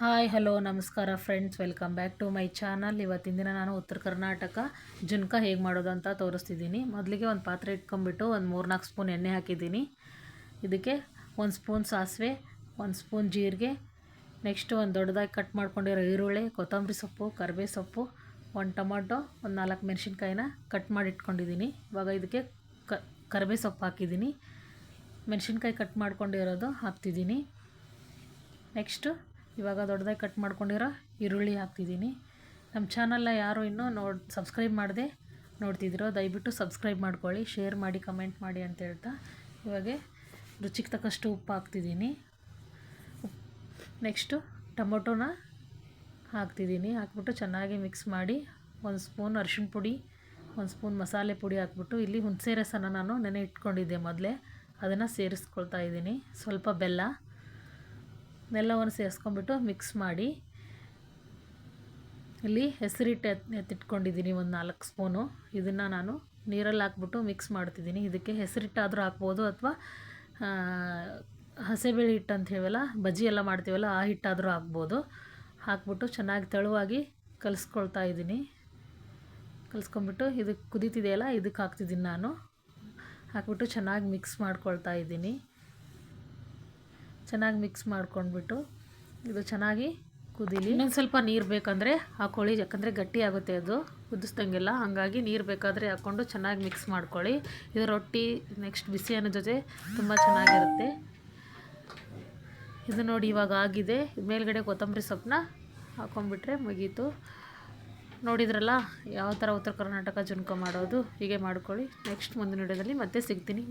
Hi hello ನಮಸ್ಕಾರ friends, welcome back to my channel. ಇವತ್ತಿನ ದಿನ ನಾನು ಉತ್ತರ ಕರ್ನಾಟಕ ಜುನ್ಕ ಹೇಗೆ ಮಾಡೋದು ಅಂತ ತೋರಿಸ್ತಿದ್ದೀನಿ. ಮೊದಲಿಗೆ ಒಂದು ಪಾತ್ರೆ ಇಟ್ಕೊಂಡ್ಬಿಟ್ಟು ಒಂದು 3-4 ಸ್ಪೂನ್ ಎಣ್ಣೆ ಹಾಕಿದ್ದೀನಿ. ಇದಕ್ಕೆ 1 ಸ್ಪೂನ್ ಸಾಸಿವೆ, 1 ಸ್ಪೂನ್ ಜೀರಿಗೆ, ನೆಕ್ಸ್ಟು ಒಂದು ದೊಡ್ಡದಾಗಿ ಕಟ್ ಮಾಡ್ಕೊಂಡಿರೋ ಈರುಳ್ಳಿ, ಕೊತ್ತಂಬರಿ ಸೊಪ್ಪು, ಕರಿಬೇವು ಸೊಪ್ಪು, 1 ಟೊಮೊಟೊ, ಒಂದು 4 ಮೆಣಸಿನ್ಕಾಯಿನ ಕಟ್ ಮಾಡಿ ಇಟ್ಕೊಂಡಿದ್ದೀನಿ. ಇವಾಗ ಇದಕ್ಕೆ ಕರಿಬೇವು ಸೊಪ್ಪು ಹಾಕಿದ್ದೀನಿ, ಮೆಣಸಿನ್ಕಾಯಿ ಕಟ್ ಮಾಡ್ಕೊಂಡಿರೋದು ಹಾಕ್ತಿದ್ದೀನಿ. ನೆಕ್ಸ್ಟು ಇವಾಗ ದೊಡ್ಡದಾಗಿ ಕಟ್ ಮಾಡ್ಕೊಂಡಿರೋ ಈರುಳ್ಳಿ ಹಾಕ್ತಿದ್ದೀನಿ. ನಮ್ಮ ಚಾನಲ್ನ ಯಾರು ಇನ್ನೂ ಸಬ್ಸ್ಕ್ರೈಬ್ ಮಾಡದೆ ನೋಡ್ತಿದ್ದೀರೋ ದಯವಿಟ್ಟು ಸಬ್ಸ್ಕ್ರೈಬ್ ಮಾಡ್ಕೊಳ್ಳಿ, ಶೇರ್ ಮಾಡಿ, ಕಮೆಂಟ್ ಮಾಡಿ ಅಂತ ಹೇಳ್ತಾ ಇವಾಗ ರುಚಿಗೆ ತಕ್ಕಷ್ಟು ಉಪ್ಪು ಹಾಕ್ತಿದ್ದೀನಿ. ನೆಕ್ಸ್ಟು ಟೊಮೊಟೊನ ಹಾಕ್ತಿದ್ದೀನಿ. ಹಾಕ್ಬಿಟ್ಟು ಚೆನ್ನಾಗಿ ಮಿಕ್ಸ್ ಮಾಡಿ 1 ಸ್ಪೂನ್ ಅರಿಶಿಣ ಪುಡಿ, 1 ಸ್ಪೂನ್ ಮಸಾಲೆ ಪುಡಿ ಹಾಕ್ಬಿಟ್ಟು ಇಲ್ಲಿ ಹುಣಸೆ ರಸನ ನಾನು ನೆನೆ ಇಟ್ಕೊಂಡಿದ್ದೆ ಮೊದಲೇ, ಅದನ್ನು ಸೇರಿಸ್ಕೊಳ್ತಾ ಇದ್ದೀನಿ. ಸ್ವಲ್ಪ ಬೆಲ್ಲವನ್ನು ಸೇರಿಸ್ಕೊಂಡ್ಬಿಟ್ಟು ಮಿಕ್ಸ್ ಮಾಡಿ ಇಲ್ಲಿ ಹೆಸರಿಟ್ಟು ಎತ್ತಿಟ್ಕೊಂಡಿದ್ದೀನಿ ಒಂದು 4 ಸ್ಪೂನು. ಇದನ್ನು ನಾನು ನೀರಲ್ಲಿ ಹಾಕ್ಬಿಟ್ಟು ಮಿಕ್ಸ್ ಮಾಡ್ತಿದ್ದೀನಿ. ಇದಕ್ಕೆ ಹೆಸರಿಟ್ಟಾದರೂ ಹಾಕ್ಬೋದು ಅಥವಾ ಹಸೆಬೇಳೆ ಹಿಟ್ಟು ಅಂತ ಹೇಳಲ್ಲ, ಬಜ್ಜಿ ಎಲ್ಲ ಮಾಡ್ತೀವಲ್ಲ ಆ ಹಿಟ್ಟಾದರೂ ಹಾಕ್ಬೋದು. ಹಾಕ್ಬಿಟ್ಟು ಚೆನ್ನಾಗಿ ತೆಳುವಾಗಿ ಕಲಿಸ್ಕೊಳ್ತಾ ಇದ್ದೀನಿ. ಕಲಿಸ್ಕೊಂಬಿಟ್ಟು ಇದು ಕುದೀತಿದೆಯಲ್ಲ, ಇದಕ್ಕೆ ಹಾಕ್ತಿದ್ದೀನಿ ನಾನು. ಹಾಕ್ಬಿಟ್ಟು ಚೆನ್ನಾಗಿ ಮಿಕ್ಸ್ ಮಾಡ್ಕೊಳ್ತಾ ಇದ್ದೀನಿ. ಚೆನ್ನಾಗಿ ಮಿಕ್ಸ್ ಮಾಡ್ಕೊಂಡ್ಬಿಟ್ಟು ಇದು ಚೆನ್ನಾಗಿ ಕುದೀಲಿ. ಇನ್ನೊಂದು ಸ್ವಲ್ಪ ನೀರು ಬೇಕಂದರೆ ಹಾಕ್ಕೊಳ್ಳಿ, ಯಾಕಂದರೆ ಗಟ್ಟಿ ಆಗುತ್ತೆ ಅದು ಕುದಿಸ್ದಂಗೆಲ್ಲ. ಹಾಗಾಗಿ ನೀರು ಬೇಕಾದರೆ ಹಾಕ್ಕೊಂಡು ಚೆನ್ನಾಗಿ ಮಿಕ್ಸ್ ಮಾಡ್ಕೊಳ್ಳಿ. ಇದು ರೊಟ್ಟಿ ನೆಕ್ಸ್ಟ್ ಬಿಸಿ ಅನ್ನೋ ಜೊತೆ ತುಂಬ ಚೆನ್ನಾಗಿರುತ್ತೆ. ಇದು ನೋಡಿ ಇವಾಗ ಆಗಿದೆ. ಮೇಲ್ಗಡೆ ಕೊತ್ತಂಬರಿ ಸೊಪ್ಪನ್ನ ಹಾಕ್ಕೊಂಡ್ಬಿಟ್ರೆ ಮುಗೀತು. ನೋಡಿದ್ರಲ್ಲ ಯಾವ ಥರ ಉತ್ತರ ಕರ್ನಾಟಕ ಜುನ್ಕ ಮಾಡೋದು, ಹೀಗೆ ಮಾಡ್ಕೊಳ್ಳಿ. ನೆಕ್ಸ್ಟ್ ಮುಂದಿನ ವಿಡಿಯೋದಲ್ಲಿ ಮತ್ತೆ ಸಿಗ್ತೀನಿ.